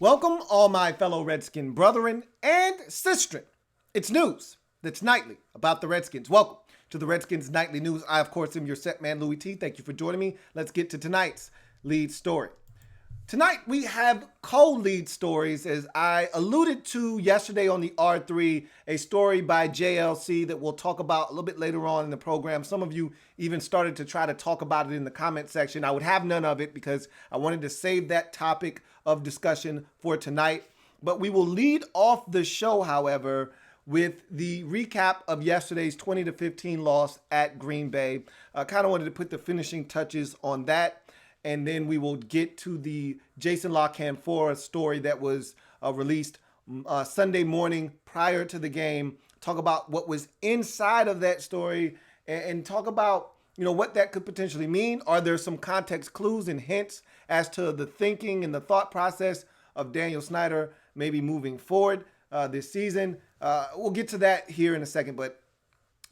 Welcome, all my fellow Redskin brethren and sistren. It's news that's nightly about the Redskins. Welcome to the Redskins Nightly News. I, of course, am your set man, Louie T. Thank you for joining me. Let's get to tonight's lead story. Tonight, we have co-lead stories, as I alluded to yesterday on the R3, a story by JLC that we'll talk about a little bit later on in the program. Some of you even started to try to talk about it in the comment section. I would have none of it because I wanted to save that topic of discussion for tonight. But we will lead off the show, however, with the recap of yesterday's 20-15 loss at Green Bay. I kind of wanted to put the finishing touches on that. And then we will get to the Jason LaCanfora story that was released Sunday morning prior to the game. Talk about what was inside of that story and talk about, what that could potentially mean. Are there some context clues and hints as to the thinking and the thought process of Daniel Snyder maybe moving forward this season? We'll get to that here in a second, but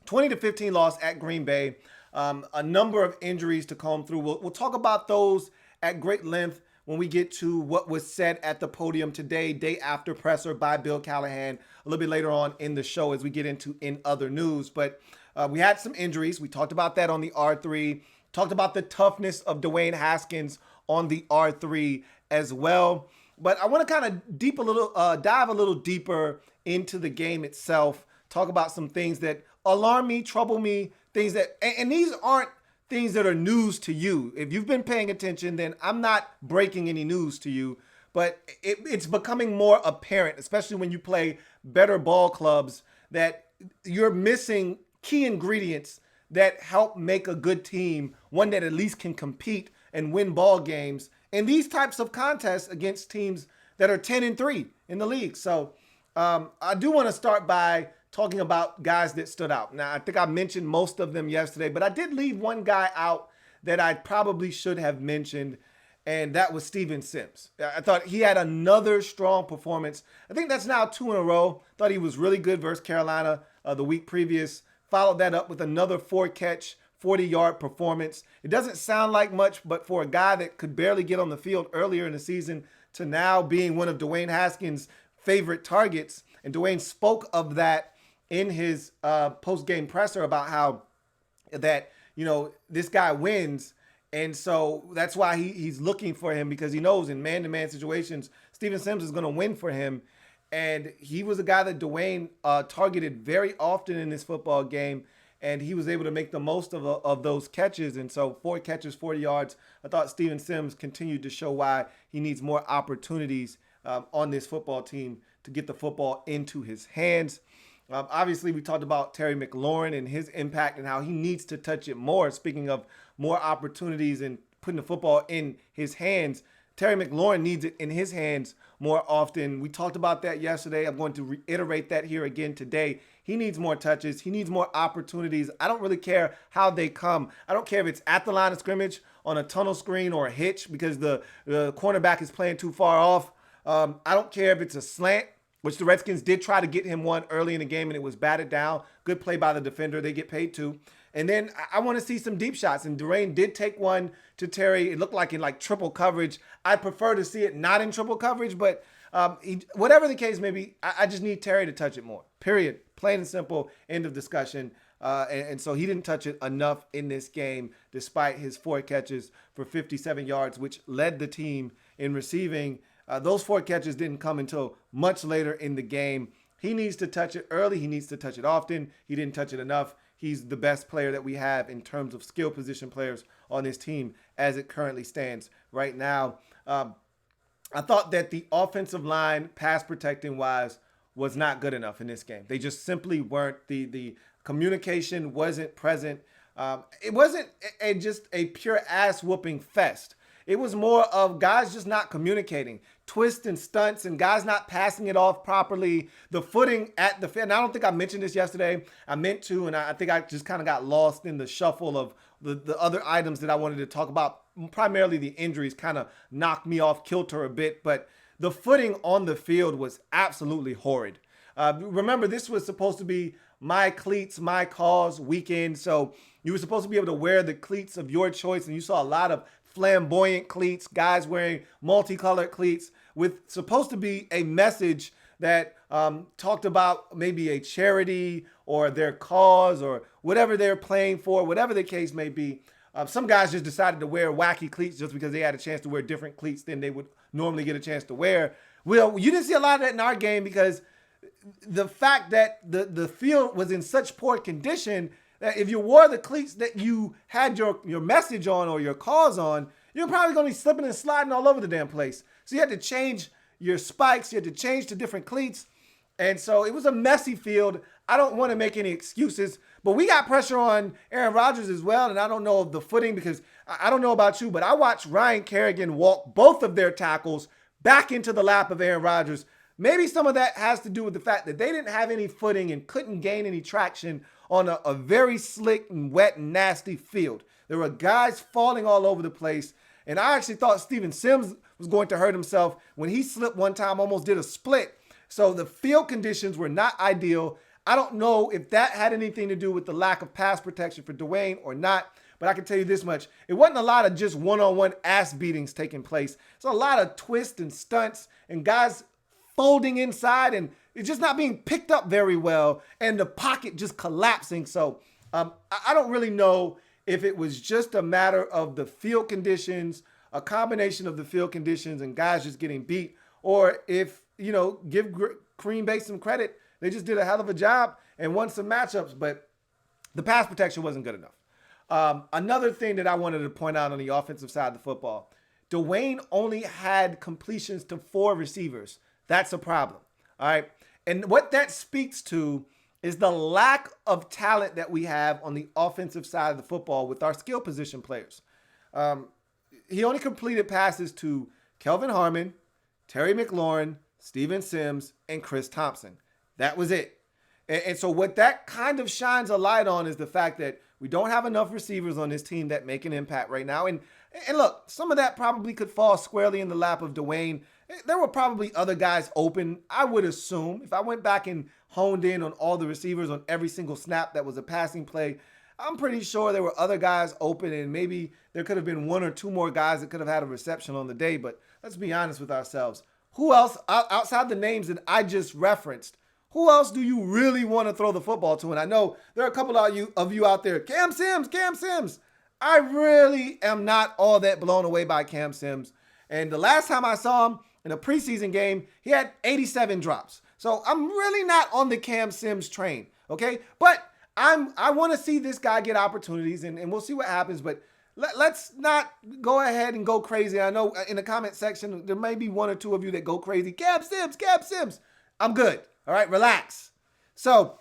20-15 loss at Green Bay. A number of injuries to comb through. We'll talk about those at great length when we get to what was said at the podium today, day after presser by Bill Callahan, a little bit later on in the show as we get into in other news. But we had some injuries. We talked about that on the R3. Talked about the toughness of Dwayne Haskins on the R3 as well. But I want to kind of dive a little deeper into the game itself. Talk about some things that alarm me, trouble me, things that, and these aren't things that are news to you. If you've been paying attention, then I'm not breaking any news to you, but it's becoming more apparent, especially when you play better ball clubs, that you're missing key ingredients that help make a good team, one that at least can compete and win ball games in these types of contests against teams that are 10-3 in the league. So I do want to start by talking about guys that stood out. Now, I think I mentioned most of them yesterday, but I did leave one guy out that I probably should have mentioned, and that was Steven Sims. I thought he had another strong performance. I think that's now 2 in a row. Thought he was really good versus Carolina the week previous. Followed that up with another 4-catch, 40-yard performance. It doesn't sound like much, but for a guy that could barely get on the field earlier in the season to now being one of Dwayne Haskins' favorite targets, and Dwayne spoke of that in his post-game presser about how that, this guy wins. And so that's why he's looking for him, because he knows in man-to-man situations, Steven Sims is going to win for him. And he was a guy that Dwayne targeted very often in this football game, and he was able to make the most of those catches. And so 4 catches, 40 yards. I thought Steven Sims continued to show why he needs more opportunities on this football team to get the football into his hands. Obviously, we talked about Terry McLaurin and his impact and how he needs to touch it more. Speaking of more opportunities and putting the football in his hands, Terry McLaurin needs it in his hands more often. We talked about that yesterday. I'm going to reiterate that here again today. He needs more touches. He needs more opportunities. I don't really care how they come. I don't care if it's at the line of scrimmage, on a tunnel screen, or a hitch because the cornerback is playing too far off. I don't care if it's a slant, which the Redskins did try to get him one early in the game, and it was batted down. Good play by the defender. They get paid too. And then I want to see some deep shots. And Dwayne did take one to Terry. It looked like in triple coverage. I prefer to see it not in triple coverage, but whatever the case may be, I just need Terry to touch it more. Period. Plain and simple. End of discussion. And so he didn't touch it enough in this game, despite his 4 catches for 57 yards, which led the team in receiving. Those 4 catches didn't come until much later in the game. He needs to touch it early. He needs to touch it often. He didn't touch it enough. He's the best player that we have in terms of skill position players on this team as it currently stands right now. I thought that the offensive line, pass protecting wise, was not good enough in this game. They just simply weren't. The communication wasn't present. It wasn't just a pure ass whooping fest. It was more of guys just not communicating, twists and stunts, and guys not passing it off properly. The footing at the fit. And I don't think I mentioned this yesterday. I meant to, and I think I just kind of got lost in the shuffle of the other items that I wanted to talk about. Primarily the injuries kind of knocked me off kilter a bit, but the footing on the field was absolutely horrid. Remember, this was supposed to be my cleats, my cause weekend. So you were supposed to be able to wear the cleats of your choice, and you saw a lot of flamboyant cleats, guys wearing multicolored cleats with supposed to be a message that talked about maybe a charity or their cause or whatever they're playing for, whatever the case may be. Some guys just decided to wear wacky cleats just because they had a chance to wear different cleats than they would normally get a chance to wear. Well, you didn't see a lot of that in our game because the fact that the field was in such poor condition that if you wore the cleats that you had your message on or your cause on, you're probably going to be slipping and sliding all over the damn place. So you had to change your spikes. You had to change to different cleats. And so it was a messy field. I don't want to make any excuses, but we got pressure on Aaron Rodgers as well. And I don't know of the footing because I don't know about you, but I watched Ryan Kerrigan walk both of their tackles back into the lap of Aaron Rodgers. Maybe some of that has to do with the fact that they didn't have any footing and couldn't gain any traction on a very slick and wet and nasty field. There were guys falling all over the place. And I actually thought Steven Sims was going to hurt himself when he slipped one time, almost did a split. So the field conditions were not ideal. I don't know if that had anything to do with the lack of pass protection for Dwayne or not, but I can tell you this much. It wasn't a lot of just one-on-one ass beatings taking place. It's a lot of twists and stunts and guys folding inside and it's just not being picked up very well and the pocket just collapsing. So I don't really know if it was just a matter of the field conditions, a combination of the field conditions and guys just getting beat, or if, give Green Bay some credit. They just did a hell of a job and won some matchups, but the pass protection wasn't good enough. Another thing that I wanted to point out on the offensive side of the football, Dwayne only had completions to 4 receivers. That's a problem. All right. And what that speaks to is the lack of talent that we have on the offensive side of the football with our skill position players. He only completed passes to Kelvin Harmon, Terry McLaurin, Steven Sims, and Chris Thompson. That was it. And so what that kind of shines a light on is the fact that we don't have enough receivers on this team that make an impact right now. And look, some of that probably could fall squarely in the lap of Dwayne. There were probably other guys open, I would assume. If I went back and honed in on all the receivers on every single snap that was a passing play, I'm pretty sure there were other guys open and maybe there could have been 1 or 2 more guys that could have had a reception on the day. But let's be honest with ourselves. Who else, outside the names that I just referenced, who else do you really want to throw the football to? And I know there are a couple of you out there. Cam Sims. I really am not all that blown away by Cam Sims. And the last time I saw him in a preseason game, he had 87 drops. So I'm really not on the Cam Sims train, okay? But I want to see this guy get opportunities, and we'll see what happens. But let's not go ahead and go crazy. I know in the comment section, there may be 1 or 2 of you that go crazy. Cam Sims. I'm good. All right, relax. So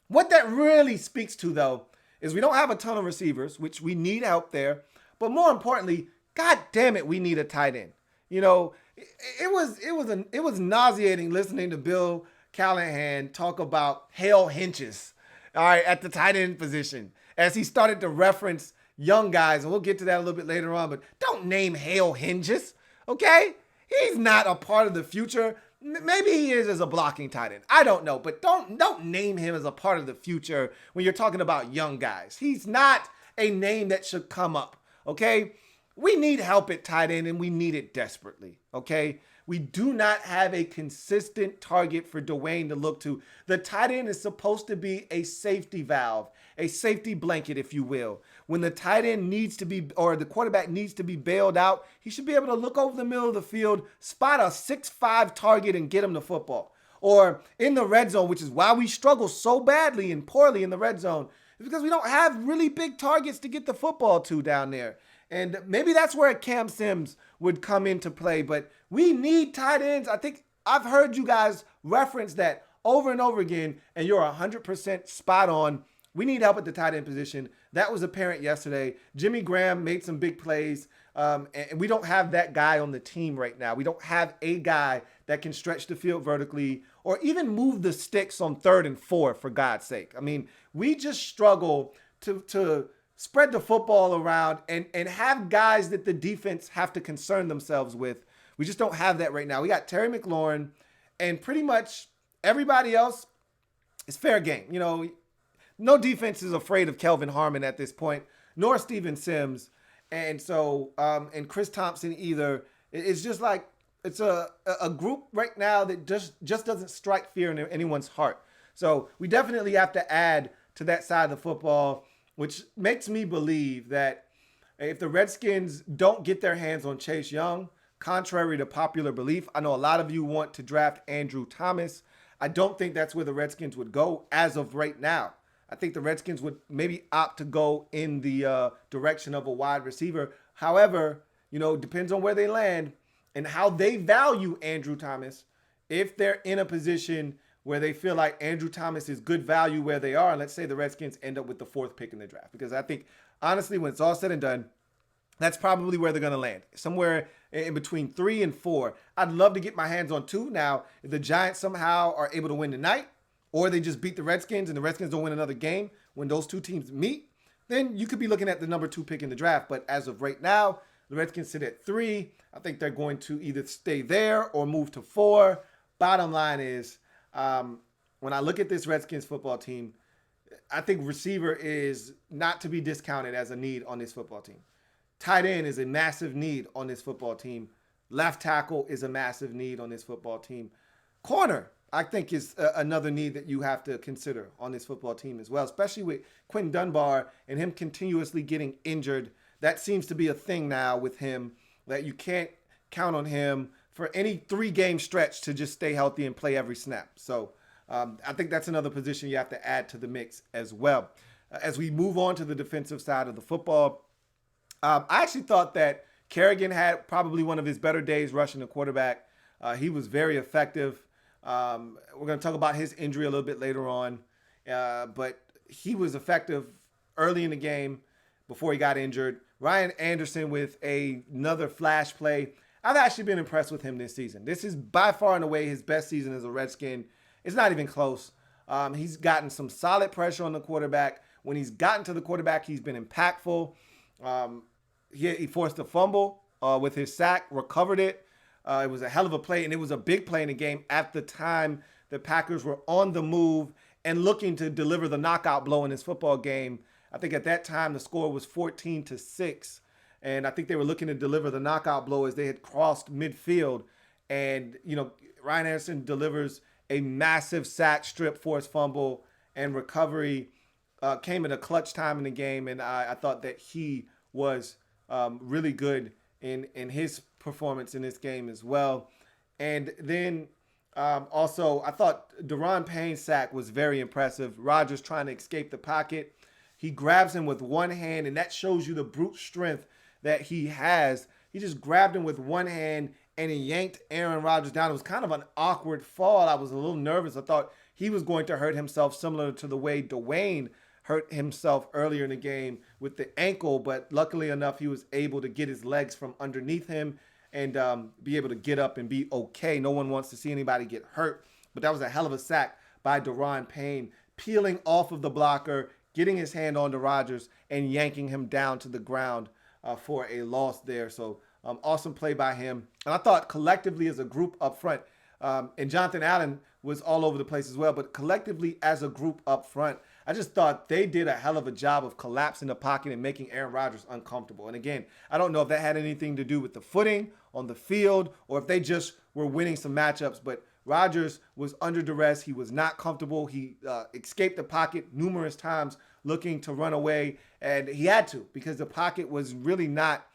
what that really speaks to, though, is we don't have a ton of receivers, which we need help there. But more importantly, God damn it, we need a tight end. It was nauseating listening to Bill Callahan talk about Hale Hinches, all right, at the tight end position as he started to reference young guys, and we'll get to that a little bit later on. But don't name Hale Hinches, okay? He's not a part of the future. Maybe he is as a blocking tight end. I don't know, but don't name him as a part of the future when you're talking about young guys. He's not a name that should come up, okay? We need help at tight end, and we need it desperately, okay? We do not have a consistent target for Dwayne to look to. The tight end is supposed to be a safety valve, a safety blanket, if you will. When the tight end needs to be, or the quarterback needs to be bailed out, he should be able to look over the middle of the field, spot a 6'5" target, and get him the football. Or in the red zone, which is why we struggle so badly and poorly in the red zone, is because we don't have really big targets to get the football to down there. And maybe that's where Cam Sims would come into play. But we need tight ends. I think I've heard you guys reference that over and over again, and you're 100% spot on. We need help at the tight end position. That was apparent yesterday. Jimmy Graham made some big plays, and we don't have that guy on the team right now. We don't have a guy that can stretch the field vertically or even move the sticks on 3rd and 4, for God's sake. I mean, we just struggle to spread the football around and have guys that the defense have to concern themselves with. We just don't have that right now. We got Terry McLaurin, and pretty much everybody else is fair game. no defense is afraid of Kelvin Harmon at this point, nor Steven Sims. And so, and Chris Thompson either. It's just like it's a group right now that just doesn't strike fear in anyone's heart. So we definitely have to add to that side of the football, which makes me believe that if the Redskins don't get their hands on Chase Young, contrary to popular belief, I know a lot of you want to draft Andrew Thomas. I don't think that's where the Redskins would go as of right now. I think the Redskins would maybe opt to go in the direction of a wide receiver. However, depends on where they land and how they value Andrew Thomas. If they're in a position where they feel like Andrew Thomas is good value where they are, and let's say the Redskins end up with the 4th pick in the draft, because I think, honestly, when it's all said and done, that's probably where they're going to land, somewhere in between 3 and 4. I'd love to get my hands on 2. Now, if the Giants somehow are able to win tonight, or they just beat the Redskins and the Redskins don't win another game when those two teams meet, then you could be looking at the number 2 pick in the draft. But as of right now, the Redskins sit at 3. I think they're going to either stay there or move to 4. Bottom line is, when I look at this Redskins football team, I think receiver is not to be discounted as a need on this football team. Tight end is a massive need on this football team. Left tackle is a massive need on this football team. Corner, I think, is another need that you have to consider on this football team as well, especially with Quentin Dunbar and him continuously getting injured. That seems to be a thing now with him, that you can't count on him for any 3-game stretch to just stay healthy and play every snap. So I think that's another position you have to add to the mix as well. As we move on to the defensive side of the football, I actually thought that Kerrigan had probably one of his better days rushing the quarterback. He was very effective. We're going to talk about his injury a little bit later on, but he was effective early in the game before he got injured. Ryan Anderson with another flash play. I've actually been impressed with him this season. This is by far and away his best season as a Redskin. It's not even close. He's gotten some solid pressure on the quarterback. When he's gotten to the quarterback, he's been impactful. He forced a fumble with his sack, recovered it. It was a hell of a play, and it was a big play in the game at the time the Packers were on the move and looking to deliver the knockout blow in this football game. I think at that time the score was 14-6, and I think they were looking to deliver the knockout blow as they had crossed midfield. And, Ryan Anderson delivers a massive sack, strip, forced fumble, and recovery. Came at a clutch time in the game, and I thought that he was really good in his performance in this game as well. And then also, I thought Daron Payne's sack was very impressive. Rodgers trying to escape the pocket. He grabs him with one hand, and that shows you the brute strength that he has. He just grabbed him with one hand, and he yanked Aaron Rodgers down. It was kind of an awkward fall. I was a little nervous. I thought he was going to hurt himself similar to the way Dwayne hurt himself earlier in the game with the ankle, but luckily enough, he was able to get his legs from underneath him and be able to get up and be okay. No one wants to see anybody get hurt, but that was a hell of a sack by Daron Payne, peeling off of the blocker, getting his hand onto Rodgers, and yanking him down to the ground for a loss there. So awesome play by him. And I thought collectively as a group up front, and Jonathan Allen was all over the place as well, but collectively as a group up front, I just thought they did a hell of a job of collapsing the pocket and making Aaron Rodgers uncomfortable. And again, I don't know if that had anything to do with the footing on the field or if they just were winning some matchups, but Rodgers was under duress. He was not comfortable. He escaped the pocket numerous times looking to run away, and he had to because the pocket was really not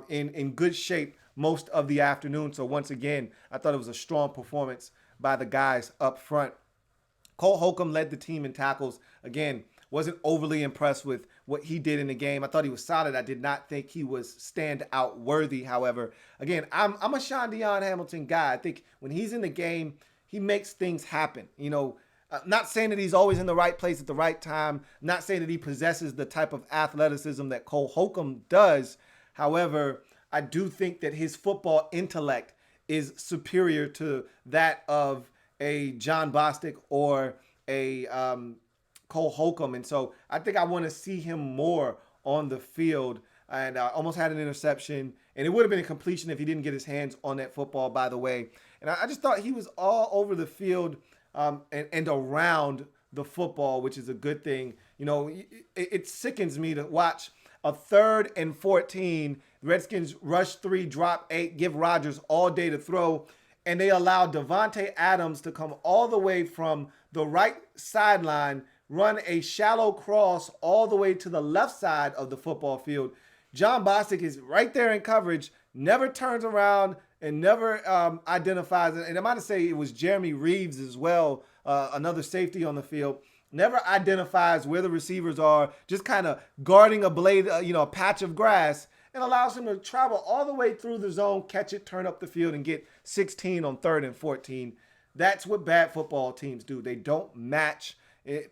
in good shape most of the afternoon. So once again, I thought it was a strong performance by the guys up front. Cole Holcomb led the team in tackles. Again, wasn't overly impressed with what he did in the game. I thought he was solid. I did not think he was standout worthy. However, again, I'm a Sean Deion Hamilton guy. I think when he's in the game, he makes things happen. Not saying that he's always in the right place at the right time. Not saying that he possesses the type of athleticism that Cole Holcomb does. However, I do think that his football intellect is superior to that of a John Bostic or a Cole Holcomb. And so I think I want to see him more on the field. And almost had an interception. And it would have been a completion if he didn't get his hands on that football, by the way. And I just thought he was all over the field and around the football, which is a good thing. You know, it sickens me to watch a 3rd and 14. The Redskins rush 3, drop 8, give Rodgers all day to throw, and they allow Devontae Adams to come all the way from the right sideline, run a shallow cross all the way to the left side of the football field. John Bostic is right there in coverage, never turns around and never identifies it. And I might say it was Jeremy Reeves as well, another safety on the field. Never identifies where the receivers are, just kind of guarding a blade, a patch of grass, and allows him to travel all the way through the zone, catch it, turn up the field, and get 16 on 3rd and 14. That's what bad football teams do. They don't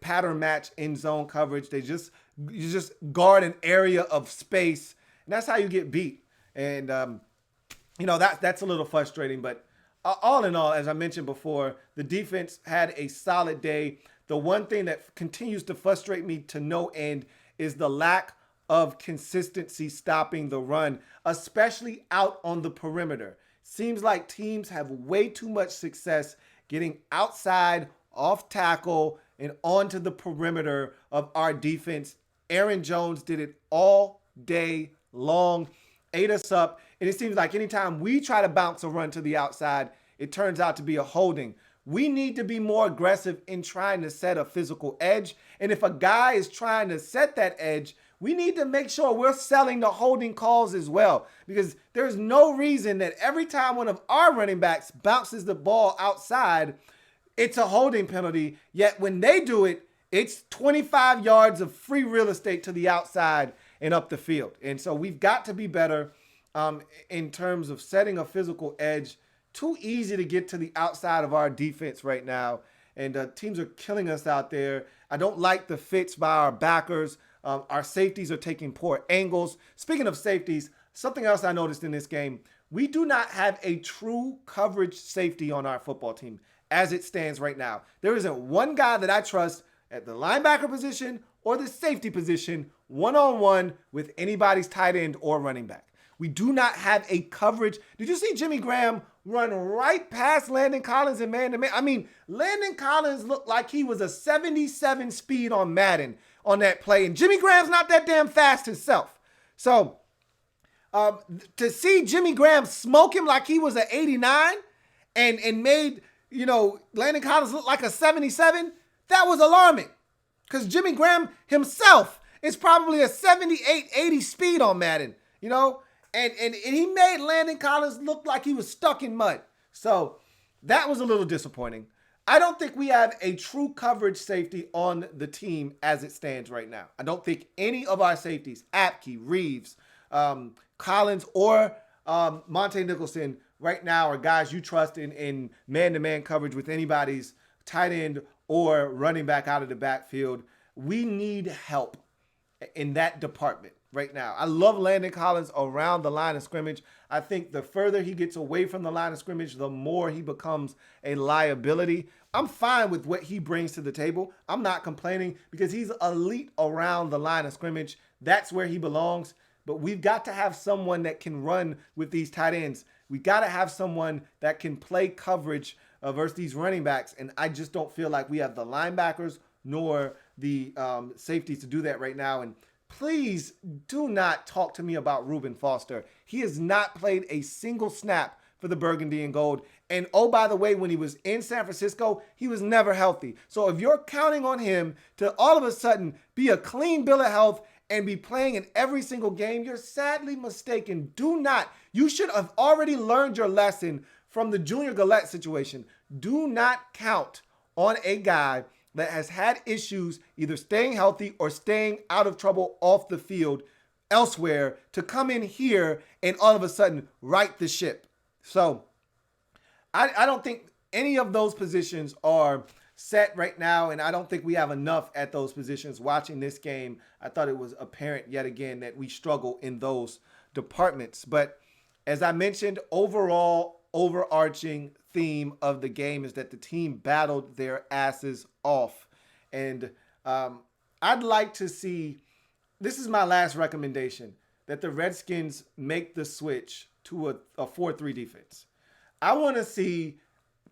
pattern match in zone coverage. You just guard an area of space, and that's how you get beat. And that's a little frustrating. But all in all, as I mentioned before, the defense had a solid day. The one thing that continues to frustrate me to no end is the lack of consistency stopping the run, especially out on the perimeter. Seems like teams have way too much success getting outside, off tackle, and onto the perimeter of our defense. Aaron Jones did it all day long, ate us up, and it seems like anytime we try to bounce a run to the outside, it turns out to be a holding. We need to be more aggressive in trying to set a physical edge. And if a guy is trying to set that edge, we need to make sure we're selling the holding calls as well. Because there's no reason that every time one of our running backs bounces the ball outside, it's a holding penalty. Yet when they do it, it's 25 yards of free real estate to the outside and up the field. And so we've got to be better in terms of setting a physical edge. Too easy to get to the outside of our defense right now. And teams are killing us out there. I don't like the fits by our backers. Our safeties are taking poor angles. Speaking of safeties, something else I noticed in this game, we do not have a true coverage safety on our football team as it stands right now. There isn't one guy that I trust at the linebacker position or the safety position one-on-one with anybody's tight end or running back. We do not have a coverage. Did you see Jimmy Graham run right past Landon Collins in man-to-man? I mean, Landon Collins looked like he was a 77 speed on Madden on that play, and Jimmy Graham's not that damn fast himself. So to see Jimmy Graham smoke him like he was an 89 and made, Landon Collins look like a 77, that was alarming. Because Jimmy Graham himself is probably a 78, 80 speed on Madden, And he made Landon Collins look like he was stuck in mud. So that was a little disappointing. I don't think we have a true coverage safety on the team as it stands right now. I don't think any of our safeties, Apke, Reeves, Collins, or Monte Nicholson right now are guys you trust in man-to-man coverage with anybody's tight end or running back out of the backfield. We need help in that department right now. I love Landon Collins around the line of scrimmage. I think the further he gets away from the line of scrimmage, the more he becomes a liability. I'm fine with what he brings to the table. I'm not complaining because he's elite around the line of scrimmage. That's where he belongs. But we've got to have someone that can run with these tight ends. We've got to have someone that can play coverage versus these running backs. And I just don't feel like we have the linebackers nor the safeties to do that right now. And please do not talk to me about Reuben Foster. He has not played a single snap for the Burgundy and Gold. And oh, by the way, when he was in San Francisco, he was never healthy. So if you're counting on him to all of a sudden be a clean bill of health and be playing in every single game, you're sadly mistaken. Do not. You should have already learned your lesson from the Junior Gillette situation. Do not count on a guy that has had issues either staying healthy or staying out of trouble off the field elsewhere to come in here and all of a sudden right the ship. So I don't think any of those positions are set right now, and I don't think we have enough at those positions. Watching this game, I thought it was apparent yet again that we struggle in those departments. But as I mentioned, overall, overarching theme of the game is that the team battled their asses off. And I'd like to see, this is my last recommendation, that the Redskins make the switch to a 4-3 defense. I want to see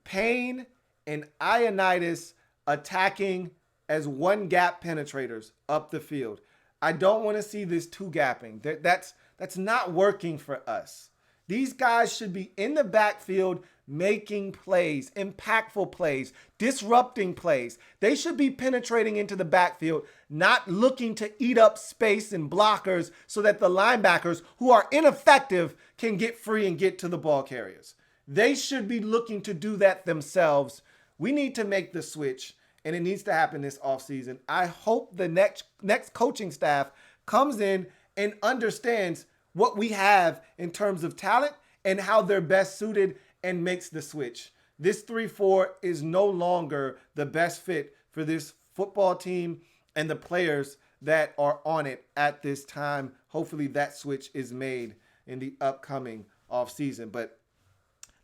Payne and Ioannidis attacking as one gap penetrators up the field. I don't want to see this two gapping. That's not working for us. These guys should be in the backfield making plays, impactful plays, disrupting plays. They should be penetrating into the backfield, not looking to eat up space and blockers so that the linebackers who are ineffective can get free and get to the ball carriers. They should be looking to do that themselves. We need to make the switch, and it needs to happen this offseason. I hope the next coaching staff comes in and understands what we have in terms of talent and how they're best suited and makes the switch. This 3-4 is no longer the best fit for this football team and the players that are on it at this time. Hopefully that switch is made in the upcoming offseason. But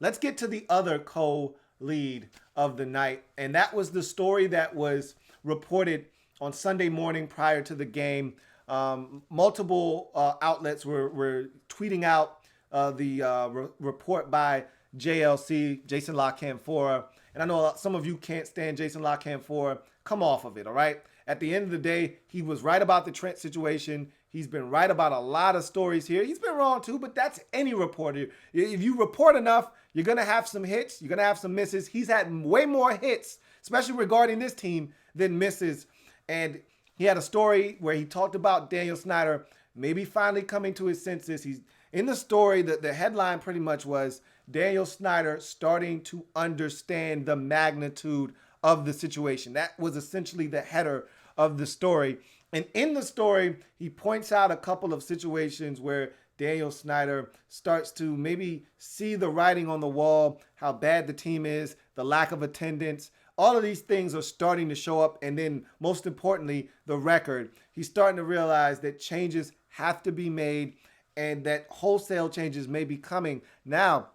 let's get to the other co-lead of the night, and that was the story that was reported on Sunday morning prior to the game. Multiple outlets were tweeting out the report by JLC, Jason La Canfora. And I know some of you can't stand Jason La Canfora. Come off of it, all right? At the end of the day, he was right about the Trent situation. He's been right about a lot of stories here. He's been wrong too, but that's any reporter. If you report enough, you're going to have some hits. You're going to have some misses. He's had way more hits, especially regarding this team, than misses. And he had a story where he talked about Daniel Snyder maybe finally coming to his senses. He's in the story, the headline pretty much was Daniel Snyder starting to understand the magnitude of the situation. That was essentially the header of the story. And in the story, he points out a couple of situations where Daniel Snyder starts to maybe see the writing on the wall, how bad the team is, the lack of attendance. All of these things are starting to show up. And then most importantly, the record. He's starting to realize that changes have to be made and that wholesale changes may be coming. Now,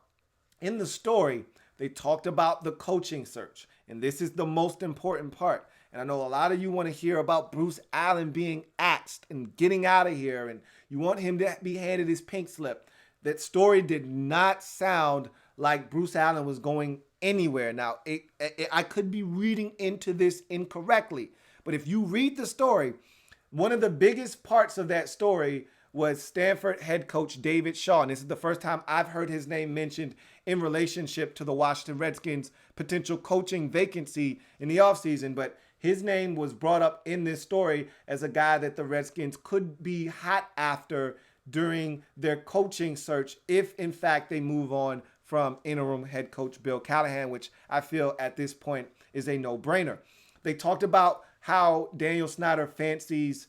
in the story, they talked about the coaching search. And this is the most important part. And I know a lot of you want to hear about Bruce Allen being axed and getting out of here. And you want him to be handed his pink slip. That story did not sound like Bruce Allen was going anywhere. Now, I could be reading into this incorrectly. But if you read the story, one of the biggest parts of that story was Stanford head coach David Shaw. And this is the first time I've heard his name mentioned in relationship to the Washington Redskins' potential coaching vacancy in the offseason. But his name was brought up in this story as a guy that the Redskins could be hot after during their coaching search if, in fact, they move on from interim head coach Bill Callahan, which I feel at this point is a no-brainer. They talked about how Daniel Snyder fancies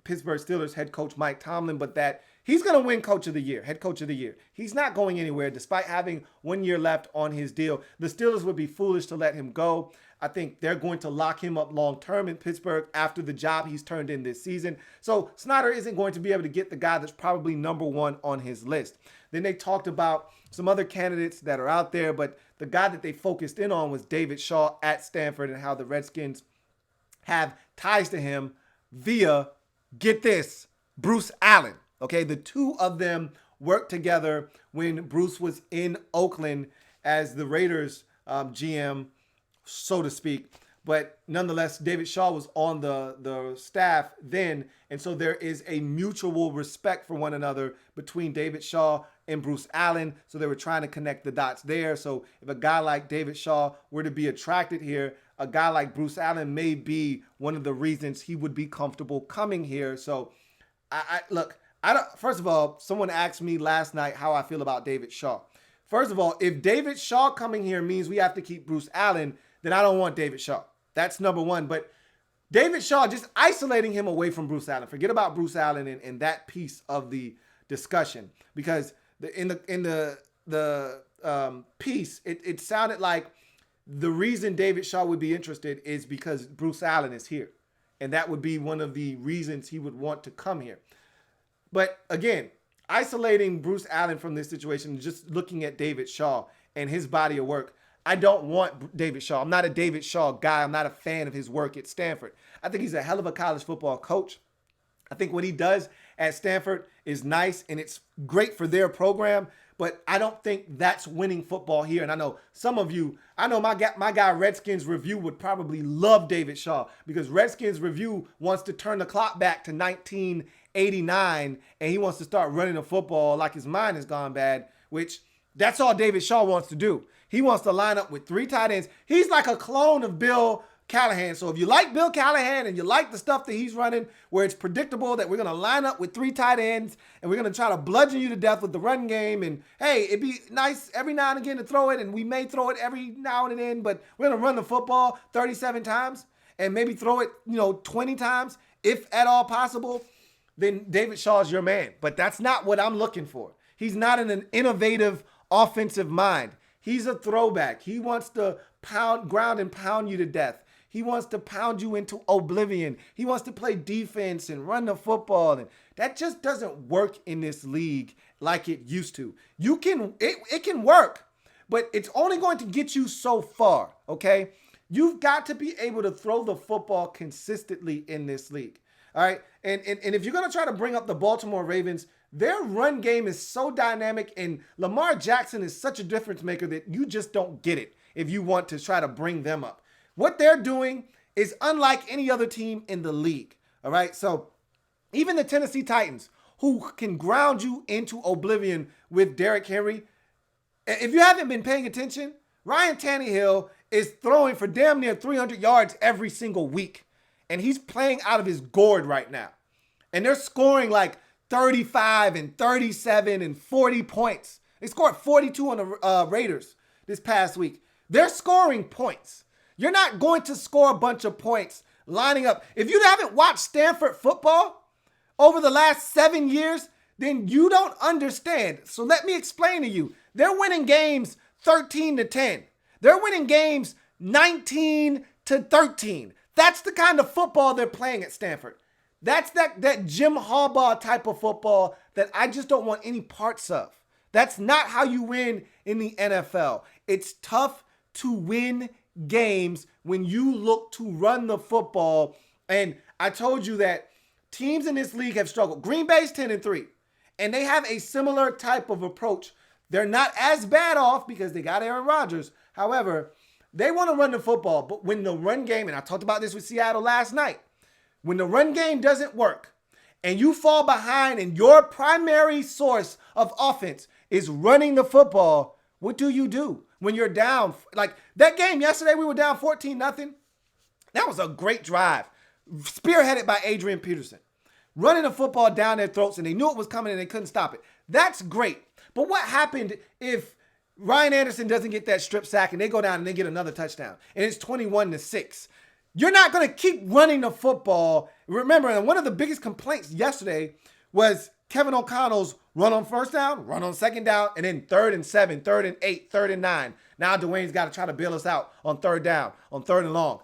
Pittsburgh Steelers head coach Mike Tomlin, but that he's going to win coach of the year, head coach of the year. He's not going anywhere despite having 1 year left on his deal. The Steelers would be foolish to let him go. I think they're going to lock him up long-term in Pittsburgh after the job he's turned in this season. So Snyder isn't going to be able to get the guy that's probably number one on his list. Then they talked about some other candidates that are out there, but the guy that they focused in on was David Shaw at Stanford and how the Redskins have ties to him via, get this, Bruce Allen. Okay, the two of them worked together when Bruce was in Oakland as the Raiders GM, so to speak. But nonetheless, David Shaw was on the staff then. And so there is a mutual respect for one another between David Shaw and Bruce Allen. So they were trying to connect the dots there. So if a guy like David Shaw were to be attracted here, a guy like Bruce Allen may be one of the reasons he would be comfortable coming here. So first of all, someone asked me last night how I feel about David Shaw. First of all, if David Shaw coming here means we have to keep Bruce Allen, then I don't want David Shaw. That's number one. But David Shaw, just isolating him away from Bruce Allen. Forget about Bruce Allen and that piece of the discussion. Because in the piece, it sounded like the reason David Shaw would be interested is because Bruce Allen is here. And that would be one of the reasons he would want to come here. But again, isolating Bruce Allen from this situation, just looking at David Shaw and his body of work, I don't want David Shaw. I'm not a David Shaw guy. I'm not a fan of his work at Stanford. I think he's a hell of a college football coach. I think what he does at Stanford is nice and it's great for their program, but I don't think that's winning football here. And I know some of you, I know my guy Redskins Review would probably love David Shaw because Redskins Review wants to turn the clock back to 1989 and he wants to start running the football like his mind has gone bad, which that's all David Shaw wants to do. He wants to line up with 3 tight ends. He's like a clone of Bill Callahan. So if you like Bill Callahan and you like the stuff that he's running where it's predictable that we're going to line up with 3 tight ends and we're going to try to bludgeon you to death with the run game, and hey, it'd be nice every now and again to throw it, and we may throw it every now and then, but we're going to run the football 37 times and maybe throw it 20 times if at all possible, then David Shaw is your man. But that's not what I'm looking for. He's not an innovative offensive mind. He's a throwback. He wants to ground and pound you to death. He wants to pound you into oblivion. He wants to play defense and run the football. And that just doesn't work in this league like it used to. It can work, but it's only going to get you so far, okay? You've got to be able to throw the football consistently in this league, all right? And if you're going to try to bring up the Baltimore Ravens, their run game is so dynamic, and Lamar Jackson is such a difference maker that you just don't get it if you want to try to bring them up. What they're doing is unlike any other team in the league, all right? So even the Tennessee Titans, who can ground you into oblivion with Derrick Henry, if you haven't been paying attention, Ryan Tannehill is throwing for damn near 300 yards every single week, and he's playing out of his gourd right now. And they're scoring like 35 and 37 and 40 points. They scored 42 on the Raiders this past week. They're scoring points. You're not going to score a bunch of points lining up. If you haven't watched Stanford football over the last 7 years, then you don't understand. So let me explain to you. They're winning games 13-10. They're winning games 19-13. That's the kind of football they're playing at Stanford. That's that Jim Harbaugh type of football that I just don't want any parts of. That's not how you win in the NFL. It's tough to win games when you look to run the football. And I told you that teams in this league have struggled. Green Bay's 10-3, and they have a similar type of approach. They're not as bad off because they got Aaron Rodgers. However, they want to run the football, but when the run game, and I talked about this with Seattle last night, when the run game doesn't work and you fall behind and your primary source of offense is running the football, what do you do when you're down? Like that game yesterday, we were down 14-0. That was a great drive, spearheaded by Adrian Peterson, running the football down their throats, and they knew it was coming and they couldn't stop it. That's great. But what happened if Ryan Anderson doesn't get that strip sack and they go down and they get another touchdown and it's 21-6? You're not going to keep running the football. Remember, one of the biggest complaints yesterday was Kevin O'Connell's run on first down, run on second down, and then 3rd and 7, 3rd and 8, 3rd and 9. Now Dwayne's got to try to bail us out on 3rd down, on 3rd and long.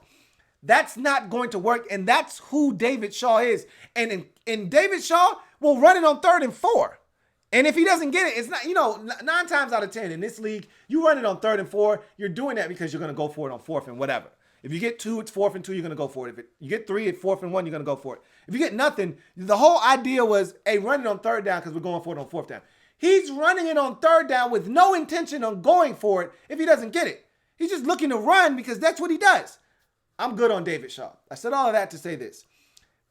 That's not going to work, and that's who David Shaw is. And David Shaw will run it on 3rd and 4. And if he doesn't get it, it's not, 9 times out of 10 in this league, you run it on 3rd and 4, you're doing that because you're going to go for it on 4th and whatever. If you get 2, it's 4th and 2, you're going to go for it. If you get 3, it's 4th and 1, you're going to go for it. If you get nothing, the whole idea was, hey, run it on 3rd down because we're going for it on 4th down. He's running it on 3rd down with no intention on going for it if he doesn't get it. He's just looking to run because that's what he does. I'm good on David Shaw. I said all of that to say this.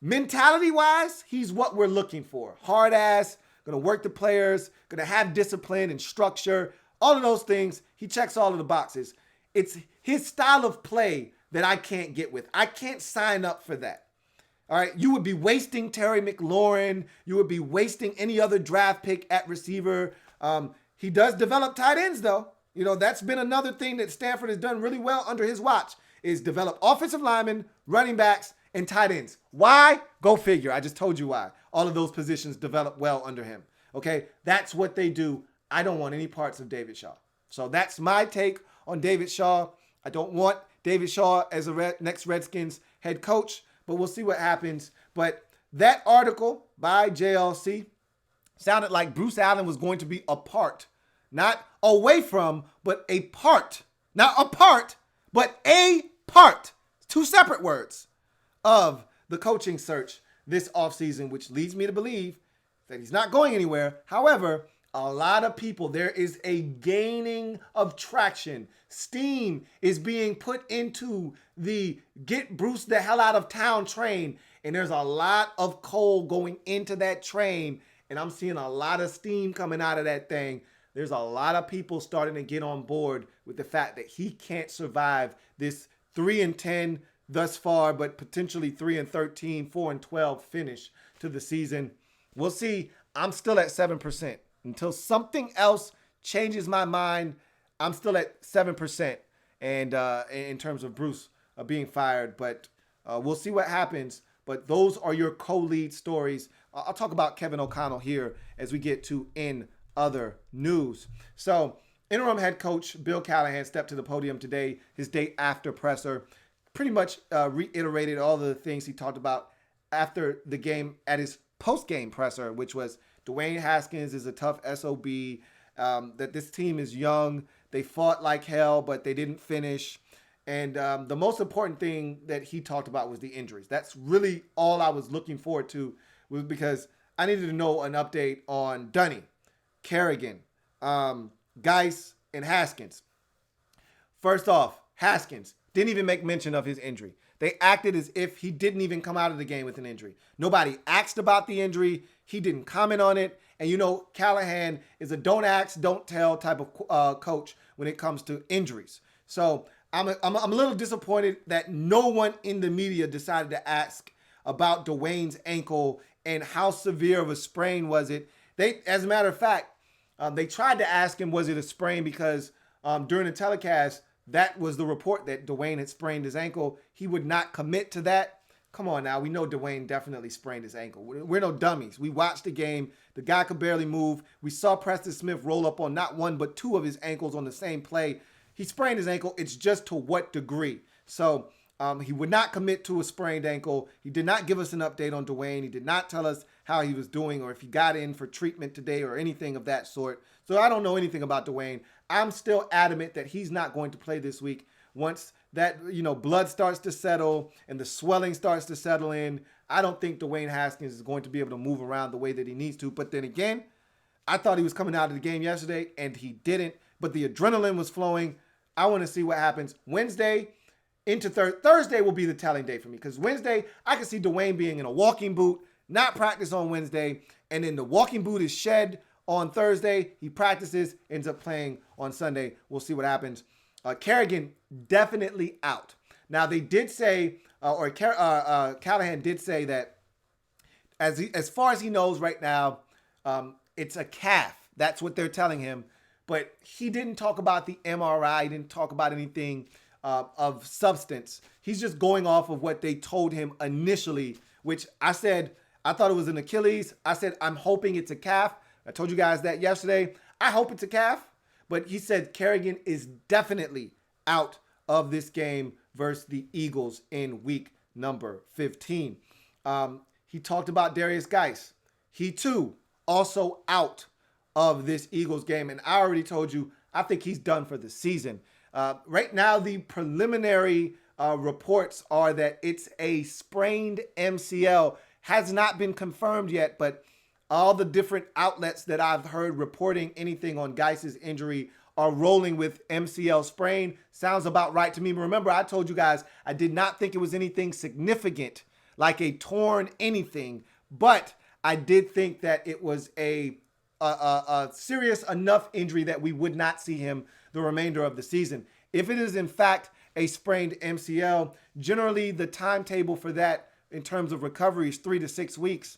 Mentality-wise, he's what we're looking for. Hard ass, going to work the players, going to have discipline and structure, all of those things. He checks all of the boxes. It's his style of play that I can't get with. I can't sign up for that. All right, you would be wasting Terry McLaurin. You would be wasting any other draft pick at receiver. He does develop tight ends, though. That's been another thing that Stanford has done really well under his watch is develop offensive linemen, running backs, and tight ends. Why? Go figure. I just told you why. All of those positions develop well under him. Okay, that's what they do. I don't want any parts of David Shaw. So that's my take on David Shaw. I don't want David Shaw as a next Redskins head coach, but we'll see what happens. But that article by JLC sounded like Bruce Allen was going to be a part, not away from, but a part. Not a part, but a part. 2 separate words of the coaching search this offseason, which leads me to believe that he's not going anywhere. However, a lot of people, there is a gaining of traction. Steam is being put into the get Bruce the hell out of town train. And there's a lot of coal going into that train. And I'm seeing a lot of steam coming out of that thing. There's a lot of people starting to get on board with the fact that he can't survive this 3-10 thus far, but potentially 3-13, 4-12 finish to the season. We'll see. I'm still at 7%. Until something else changes my mind, I'm still at 7%. And in terms of Bruce being fired, but we'll see what happens. But those are your co-lead stories. I'll talk about Kevin O'Connell here as we get to in other news. So interim head coach Bill Callahan stepped to the podium today, his day after presser, pretty much reiterated all the things he talked about after the game at his post-game presser, which was Dwayne Haskins is a tough SOB, that this team is young. They fought like hell, but they didn't finish. And the most important thing that he talked about was the injuries. That's really all I was looking forward to, was because I needed to know an update on Dunny, Kerrigan, Geis, and Haskins. First off, Haskins didn't even make mention of his injury. They acted as if he didn't even come out of the game with an injury. Nobody asked about the injury. He didn't comment on it. And you know, Callahan is a don't ask, don't tell type of coach when it comes to injuries. So I'm a little disappointed that no one in the media decided to ask about Dwayne's ankle and how severe of a sprain was it. As a matter of fact, they tried to ask him, was it a sprain? Because during the telecast, that was the report that Dwayne had sprained his ankle. He would not commit to that. Come on now. We know Dwayne definitely sprained his ankle. We're no dummies. We watched the game. The guy could barely move. We saw Preston Smith roll up on not one, but two of his ankles on the same play. He sprained his ankle. It's just to what degree. So he would not commit to a sprained ankle. He did not give us an update on Dwayne. He did not tell us how he was doing or if he got in for treatment today or anything of that sort. So I don't know anything about Dwayne. I'm still adamant that he's not going to play this week. Once that, blood starts to settle and the swelling starts to settle in, I don't think Dwayne Haskins is going to be able to move around the way that he needs to. But then again, I thought he was coming out of the game yesterday and he didn't. But the adrenaline was flowing. I want to see what happens Wednesday into Thursday will be the telling day for me, because Wednesday I can see Dwayne being in a walking boot, not practice on Wednesday, and then the walking boot is shed on Thursday. He practices, ends up playing on Sunday. We'll see what happens. Kerrigan definitely out. Now they did say, Callahan did say that as far as he knows right now, it's a calf. That's what they're telling him. But he didn't talk about the MRI. He didn't talk about anything of substance. He's just going off of what they told him initially, which I said, I thought it was an Achilles. I said, I'm hoping it's a calf. I told you guys that yesterday. I hope it's a calf. But he said Kerrigan is definitely out of this game versus the Eagles in week number 15. He talked about Darius Geis. He, too, also out of this Eagles game. And I already told you, I think he's done for the season. Right now, the preliminary reports are that it's a sprained MCL. Has not been confirmed yet, but all the different outlets that I've heard reporting anything on Geis's injury are rolling with MCL sprain. Sounds about right to me. Remember, I told you guys I did not think it was anything significant, like a torn anything, but I did think that it was a serious enough injury that we would not see him the remainder of the season. If it is in fact a sprained MCL, generally the timetable for that in terms of recovery is 3 to 6 weeks.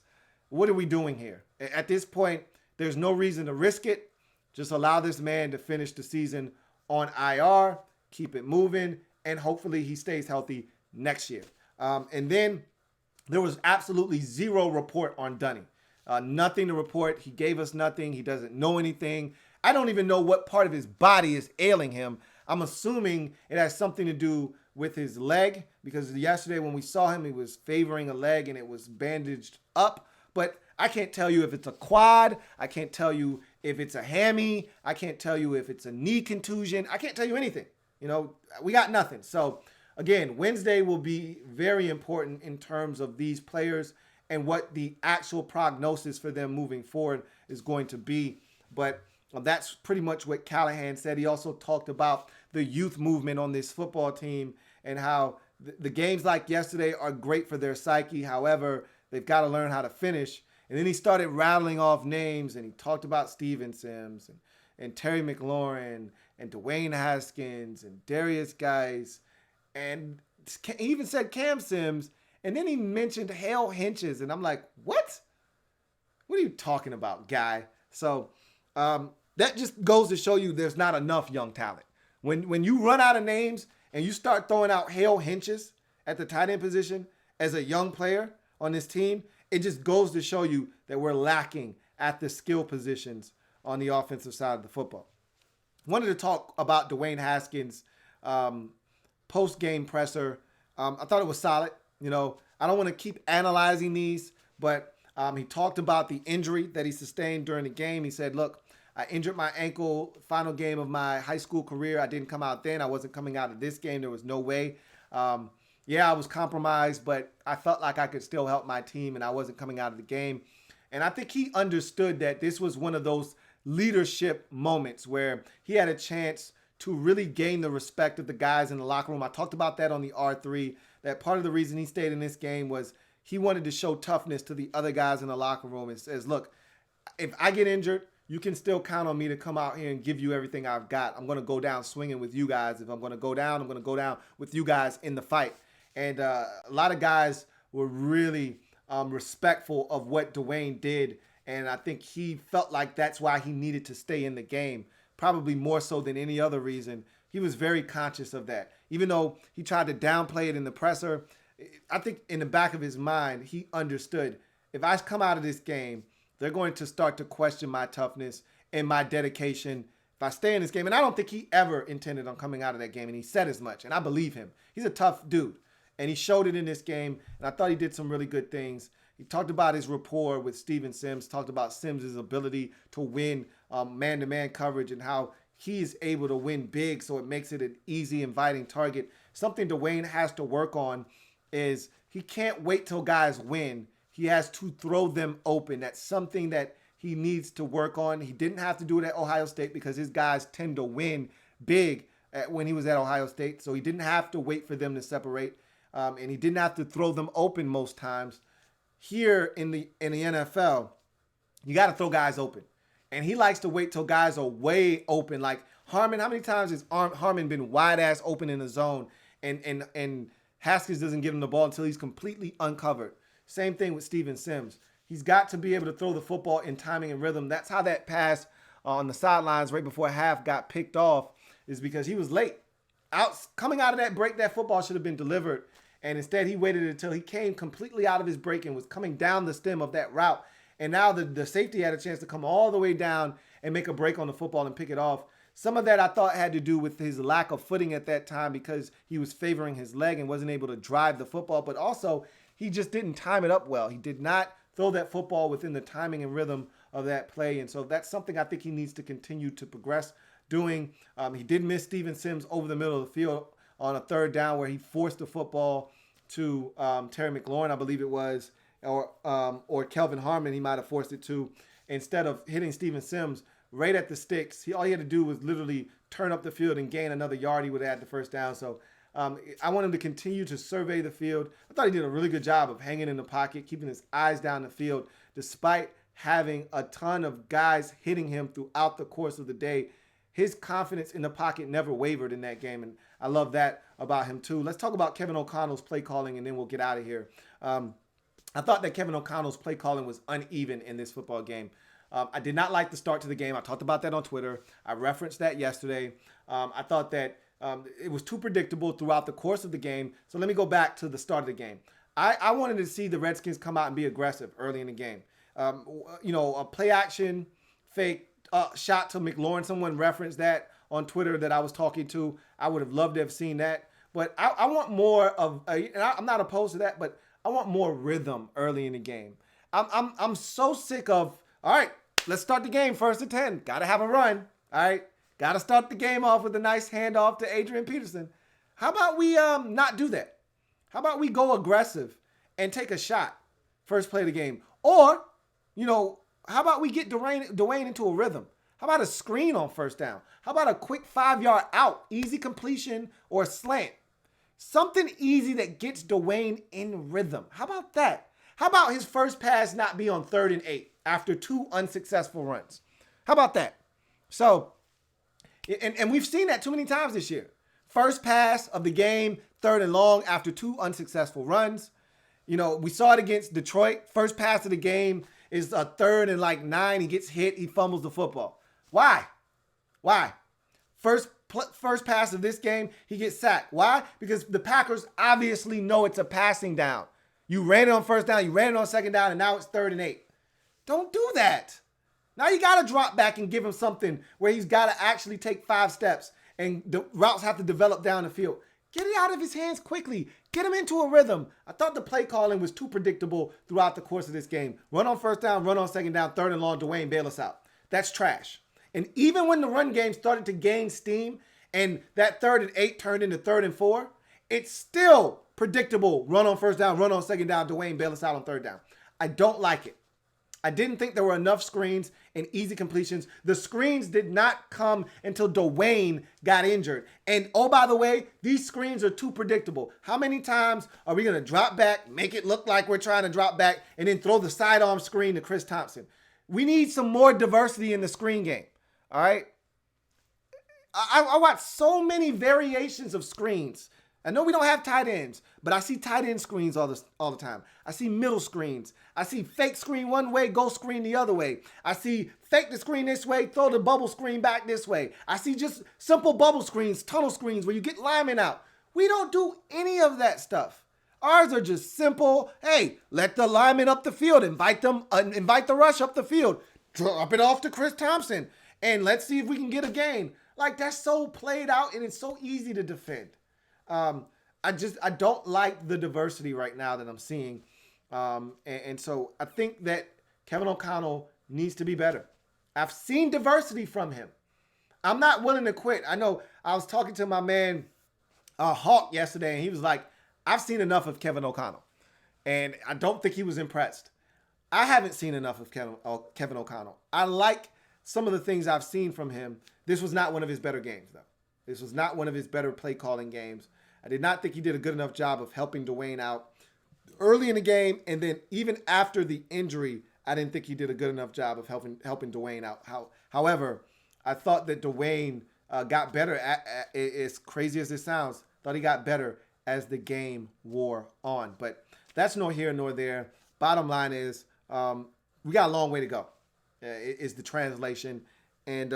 What are we doing here? At this point, there's no reason to risk it. Just allow this man to finish the season on IR, keep it moving, and hopefully he stays healthy next year. And then there was absolutely zero report on Dunny. Nothing to report. He gave us nothing. He doesn't know anything. I don't even know what part of his body is ailing him. I'm assuming it has something to do with his leg, because yesterday when we saw him, he was favoring a leg and it was bandaged up. But I can't tell you if it's a quad. I can't tell you if it's a hammy. I can't tell you if it's a knee contusion. I can't tell you anything. We got nothing. So again, Wednesday will be very important in terms of these players and what the actual prognosis for them moving forward is going to be. But that's pretty much what Callahan said. He also talked about the youth movement on this football team and how the games like yesterday are great for their psyche. However, they've got to learn how to finish. And then he started rattling off names, and he talked about Steven Sims and Terry McLaurin and Dwayne Haskins and Darius Geis. And he even said Cam Sims. And then he mentioned Hale Hinches. And I'm like, what? What are you talking about, guy? So that just goes to show you there's not enough young talent. When you run out of names and you start throwing out Hale Hinches at the tight end position as a young player on this team, it just goes to show you that we're lacking at the skill positions on the offensive side of the football. Wanted to talk about Dwayne Haskins' post-game presser. I thought it was solid. You know, I don't want to keep analyzing these, but he talked about the injury that he sustained during the game. He said, look, I injured my ankle final game of my high school career. I didn't come out then. I wasn't coming out of this game. There was no way. Yeah, I was compromised, but I felt like I could still help my team, and I wasn't coming out of the game. And I think he understood that this was one of those leadership moments where he had a chance to really gain the respect of the guys in the locker room. I talked about that on the R3, that part of the reason he stayed in this game was he wanted to show toughness to the other guys in the locker room. It says, look, if I get injured, you can still count on me to come out here and give you everything I've got. I'm going to go down swinging with you guys. If I'm going to go down, I'm going to go down with you guys in the fight. And a lot of guys were really respectful of what Dwayne did. And I think he felt like that's why he needed to stay in the game, probably more so than any other reason. He was very conscious of that. Even though he tried to downplay it in the presser, I think in the back of his mind, he understood, if I come out of this game, they're going to start to question my toughness and my dedication if I stay in this game. And I don't think he ever intended on coming out of that game. And he said as much. And I believe him. He's a tough dude. And he showed it in this game. And I thought he did some really good things. He talked about his rapport with Steven Sims, talked about Sims' ability to win man-to-man coverage and how he's able to win big, so it makes it an easy, inviting target. Something Dwayne has to work on is he can't wait till guys win. He has to throw them open. That's something that he needs to work on. He didn't have to do it at Ohio State because his guys tend to win big when he was at Ohio State, so he didn't have to wait for them to separate, and he didn't have to throw them open most times. Here in the NFL, you got to throw guys open. And he likes to wait till guys are way open. Like Harmon, how many times has Harmon been wide-ass open in the zone and Haskins doesn't give him the ball until he's completely uncovered? Same thing with Steven Sims. He's got to be able to throw the football in timing and rhythm. That's how that pass on the sidelines right before half got picked off, is because he was late. Coming out of that break, that football should have been delivered. And instead, he waited until he came completely out of his break and was coming down the stem of that route. And now the safety had a chance to come all the way down and make a break on the football and pick it off. Some of that I thought had to do with his lack of footing at that time because he was favoring his leg and wasn't able to drive the football. But also, he just didn't time it up well. He did not throw that football within the timing and rhythm of that play. And so that's something I think he needs to continue to progress doing. He did miss Steven Sims over the middle of the field on a third down where he forced the football to Terry McLaurin, I believe it was, or Kelvin Harmon, he might have forced it to, instead of hitting Steven Sims right at the sticks. All he had to do was literally turn up the field and gain another yard. He would have had the first down. So I want him to continue to survey the field. I thought he did a really good job of hanging in the pocket, keeping his eyes down the field, despite having a ton of guys hitting him throughout the course of the day. His confidence in the pocket never wavered in that game, and I love that about him too. Let's talk about Kevin O'Connell's play calling, and then we'll get out of here. I thought that Kevin O'Connell's play calling was uneven in this football game. I did not like the start to the game. I talked about that on Twitter. I referenced that yesterday. I thought that it was too predictable throughout the course of the game. So let me go back to the start of the game. I wanted to see the Redskins come out and be aggressive early in the game. A play action, fake, shot to McLaurin. Someone referenced that on Twitter that I was talking to. I would have loved to have seen that. But I want more of, and I'm not opposed to that, but I want more rhythm early in the game. I'm so sick of, all right, let's start the game 1st and 10. Got to have a run. All right. Got to start the game off with a nice handoff to Adrian Peterson. How about we not do that? How about we go aggressive and take a shot first play of the game. Or, how about we get Dwayne into a rhythm? How about a screen on first down? How about a quick 5-yard out, easy completion or slant? Something easy that gets Dwayne in rhythm. How about that? How about his first pass not be on 3rd and 8 after 2 unsuccessful runs? How about that? So, and we've seen that too many times this year. First pass of the game, 3rd and long after 2 unsuccessful runs. We saw it against Detroit. First pass of the game is a 3rd and 9. He gets hit. He fumbles the football. Why? First pass of this game, he gets sacked. Why? Because the Packers obviously know it's a passing down. You ran it on first down, you ran it on second down, and now it's 3rd and 8. Don't do that. Now you got to drop back and give him something where he's got to actually take 5 steps and the routes have to develop down the field. Get it out of his hands quickly. Get him into a rhythm. I thought the play calling was too predictable throughout the course of this game. Run on first down, run on second down, 3rd and long, Dwayne, bail us out. That's trash. And even when the run game started to gain steam and that 3rd and 8 turned into 3rd and 4, it's still predictable. Run on first down, run on second down, Dwayne, bail us out on 3rd down. I don't like it. I didn't think there were enough screens and easy completions. The screens did not come until Dwayne got injured. And oh, by the way, these screens are too predictable. How many times are we going to drop back, make it look like we're trying to drop back, and then throw the sidearm screen to Chris Thompson? We need some more diversity in the screen game. All right. I watch so many variations of screens. I know we don't have tight ends, but I see tight end screens all the time. I see middle screens. I see fake screen one way, go screen the other way. I see fake the screen this way, throw the bubble screen back this way. I see just simple bubble screens, tunnel screens where you get linemen out. We don't do any of that stuff. Ours are just simple. Hey, let the linemen up the field, invite the rush up the field, drop it off to Chris Thompson, and let's see if we can get a gain. Like, that's so played out and it's so easy to defend. I don't like the diversity right now that I'm seeing. And so I think that Kevin O'Connell needs to be better. I've seen diversity from him. I'm not willing to quit. I know I was talking to my man Hawk yesterday, and he was like, I've seen enough of Kevin O'Connell. And I don't think he was impressed. I haven't seen enough of Kevin O'Connell. I like some of the things I've seen from him. This was not one of his better games, though. This was not one of his better play calling games. I did not think he did a good enough job of helping Dwayne out early in the game. And then even after the injury, I didn't think he did a good enough job of helping Dwayne out. However, I thought that Dwayne got better, as crazy as this sounds, thought he got better as the game wore on. But that's nor here nor there. Bottom line is we got a long way to go, is the translation. And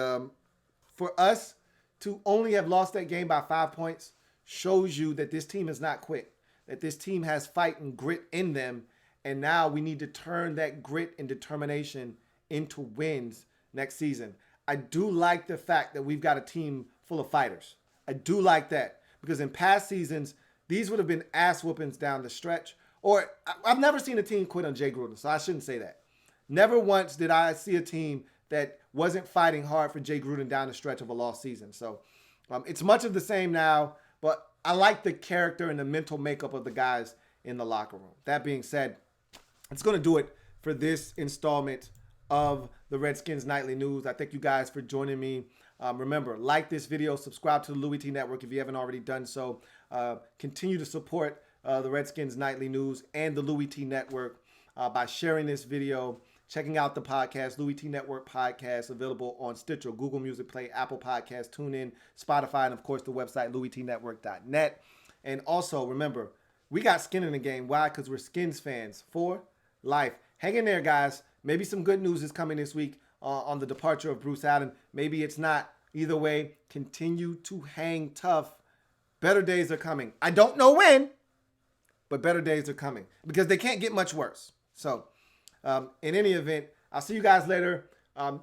for us to only have lost that game by 5 points shows you that this team has not quit, that this team has fight and grit in them. And now we need to turn that grit and determination into wins next season. I do like the fact that we've got a team full of fighters. I do like that, because in past seasons, these would have been ass whoopings down the stretch. Or I've never seen a team quit on Jay Gruden, so I shouldn't say that. Never once did I see a team that wasn't fighting hard for Jay Gruden down the stretch of a lost season. So it's much of the same now, but I like the character and the mental makeup of the guys in the locker room. That being said, it's going to do it for this installment of the Redskins Nightly News. I thank you guys for joining me. Remember, like this video, subscribe to the Louie T Network if you haven't already done so. Continue to support the Redskins Nightly News and the Louie T Network by sharing this video, checking out the podcast, Louie T Network podcast, available on Stitcher, Google Music Play, Apple Podcasts, TuneIn, Spotify, and of course the website, louietnetwork.net. And also, remember, we got skin in the game. Why? Because we're Skins fans for life. Hang in there, guys. Maybe some good news is coming this week on the departure of Bruce Allen. Maybe it's not. Either way, continue to hang tough. Better days are coming. I don't know when, but better days are coming, because they can't get much worse. So, in any event, I'll see you guys later.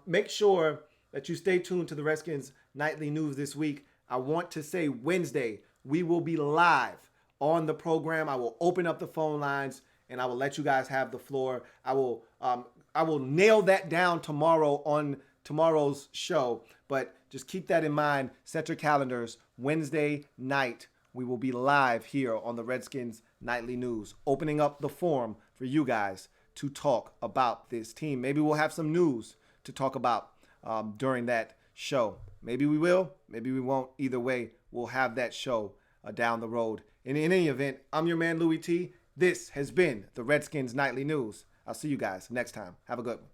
Make sure that you stay tuned to the Redskins Nightly News this week. I want to say Wednesday, we will be live on the program. I will open up the phone lines and I will let you guys have the floor. I will nail that down tomorrow on tomorrow's show, but just keep that in mind. Set your calendars. Wednesday night, we will be live here on the Redskins Nightly News, opening up the forum for you guys to talk about this team. Maybe we'll have some news to talk about during that show. Maybe we will, maybe we won't. Either way, we'll have that show down the road. In any event, I'm your man, Louie T. This has been the Redskins Nightly News. I'll see you guys next time. Have a good one.